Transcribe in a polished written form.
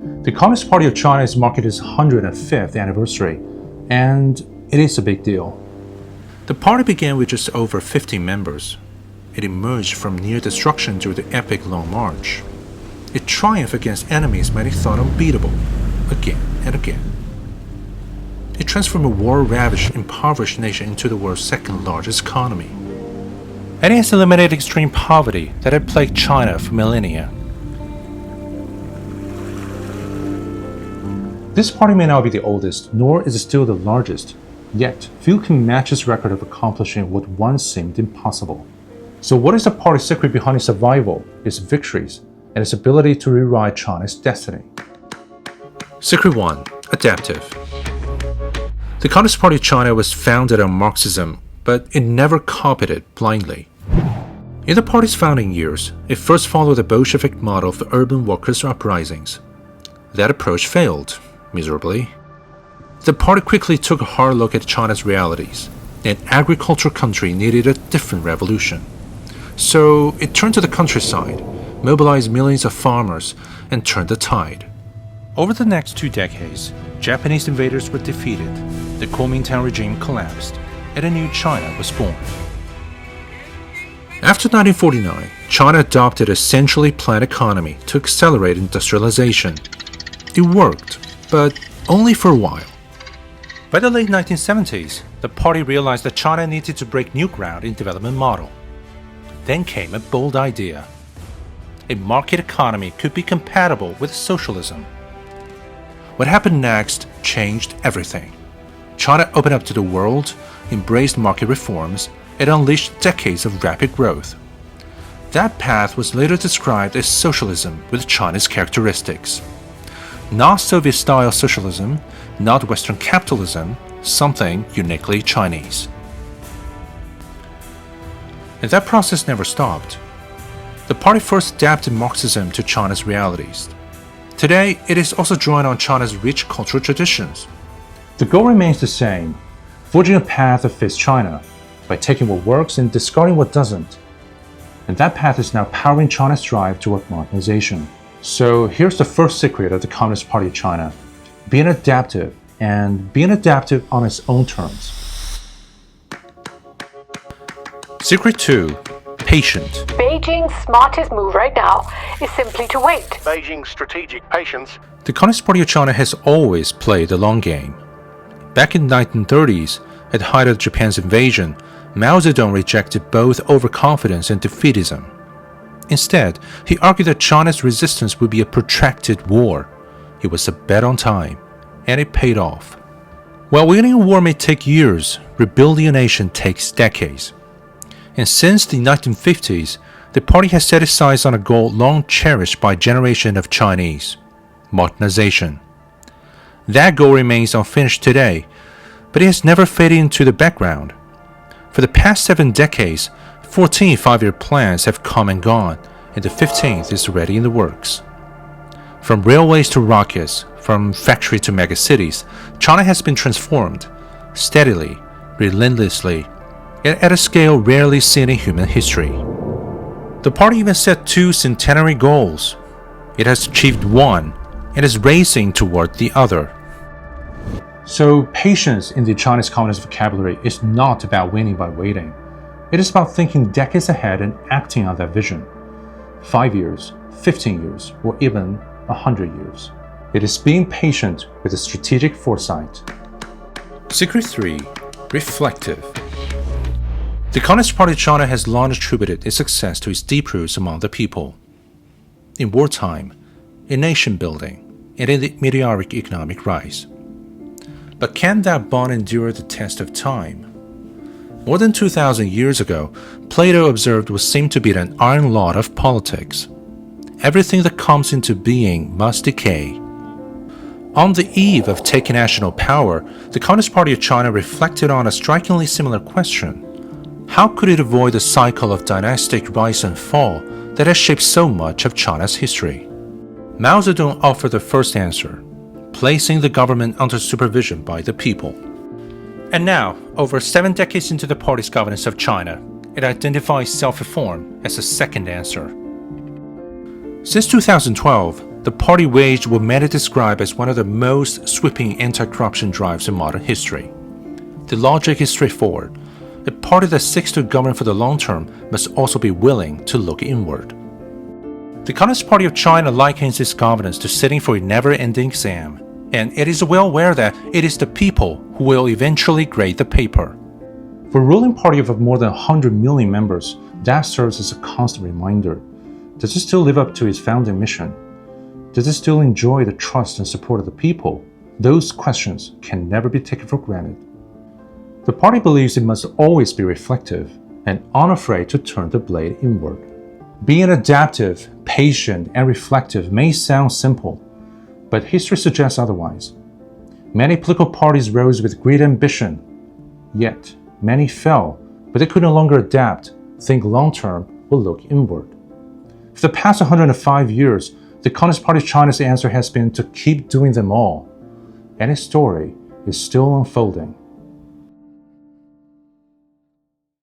The Communist Party of China is marking its 105th anniversary, and it is a big deal. The party began with just over 50 members. It emerged from near destruction during the epic Long March. It triumphed against enemies many thought unbeatable, again and again. It transformed a war-ravaged, impoverished nation into the world's second largest economy. And it has eliminated extreme poverty that had plagued China for millennia. This party may not be the oldest, nor is it still the largest, yet few can match its record of accomplishing what once seemed impossible. So what is the party's secret behind its survival, its victories, and its ability to rewrite China's destiny? Secret 1. Adaptive. The Communist Party of China was founded on Marxism, but it never copied it blindly. In the party's founding years, it first followed the Bolshevik model of urban workers' uprisings. That approach failed miserably. The party quickly took a hard look at China's realities. An agricultural country needed a different revolution. So it turned to the countryside, mobilized millions of farmers, and turned the tide. Over the next 2 decades, Japanese invaders were defeated, the Kuomintang regime collapsed, and a new China was born. After 1949, China adopted a centrally planned economy to accelerate industrialization. It worked, but only for a while. By the late 1970s, the party realized that China needed to break new ground in development model. Then came a bold idea. A market economy could be compatible with socialism. What happened next changed everything. China opened up to the world, embraced market reforms, and unleashed decades of rapid growth. That path was later described as socialism with China's characteristics. Not Soviet-style socialism, not Western capitalism, something uniquely Chinese. And that process never stopped. The party first adapted Marxism to China's realities. Today, it is also drawing on China's rich cultural traditions. The goal remains the same, forging a path that fits China, by taking what works and discarding what doesn't. And that path is now powering China's drive toward modernization. So here's the first secret of the Communist Party of China: being adaptive, and being adaptive on its own terms. Secret 2. Patient. Beijing's smartest move right now is simply to wait. Beijing's strategic patience. The Communist Party of China has always played the long game. Back in the 1930s, at the height of Japan's invasion, Mao Zedong rejected both overconfidence and defeatism. Instead, he argued that China's resistance would be a protracted war. It was a bet on time, and it paid off. While winning a war may take years, rebuilding a nation takes decades. And since the 1950s, the party has set its sights on a goal long cherished by a generation of Chinese: modernization. That goal remains unfinished today, but it has never faded into the background. For the past 7 decades, 14 5-year plans have come and gone, and the 15th is already in the works. From railways to rockets, from factories to megacities, China has been transformed, steadily, relentlessly, and at a scale rarely seen in human history. The party even set 2 centenary goals. It has achieved one, and is racing toward the other. So patience in the Chinese Communist vocabulary is not about winning by waiting. It is about thinking decades ahead and acting on that vision. 5 years, 15 years, or even 100 years. It is being patient with a strategic foresight. Secret 3. Reflective. The Communist Party of China has long attributed its success to its deep roots among the people. In wartime, in nation building, and in the meteoric economic rise. But can that bond endure the test of time? More than 2,000 years ago, Plato observed what seemed to be an iron law of politics. Everything that comes into being must decay. On the eve of taking national power, the Communist Party of China reflected on a strikingly similar question. How could it avoid the cycle of dynastic rise and fall that has shaped so much of China's history? Mao Zedong offered the first answer, placing the government under supervision by the people. And now, over 7 decades into the party's governance of China, it identifies self-reform as the second answer. Since 2012, the party waged what many describe as one of the most sweeping anti-corruption drives in modern history. The logic is straightforward. A party that seeks to govern for the long term must also be willing to look inward. The Communist Party of China likens its governance to sitting for a never-ending exam, and it is well aware that it is the people who will eventually grade the paper. For a ruling party of more than 100 million members, that serves as a constant reminder. Does it still live up to its founding mission? Does it still enjoy the trust and support of the people? Those questions can never be taken for granted. The party believes it must always be reflective and unafraid to turn the blade inward. Being adaptive, patient, and reflective may sound simple, but history suggests otherwise. Many political parties rose with great ambition, yet many fell, but they could no longer adapt, think long-term, or look inward. For the past 105 years, the Communist Party of China's answer has been to keep doing them all, and its story is still unfolding.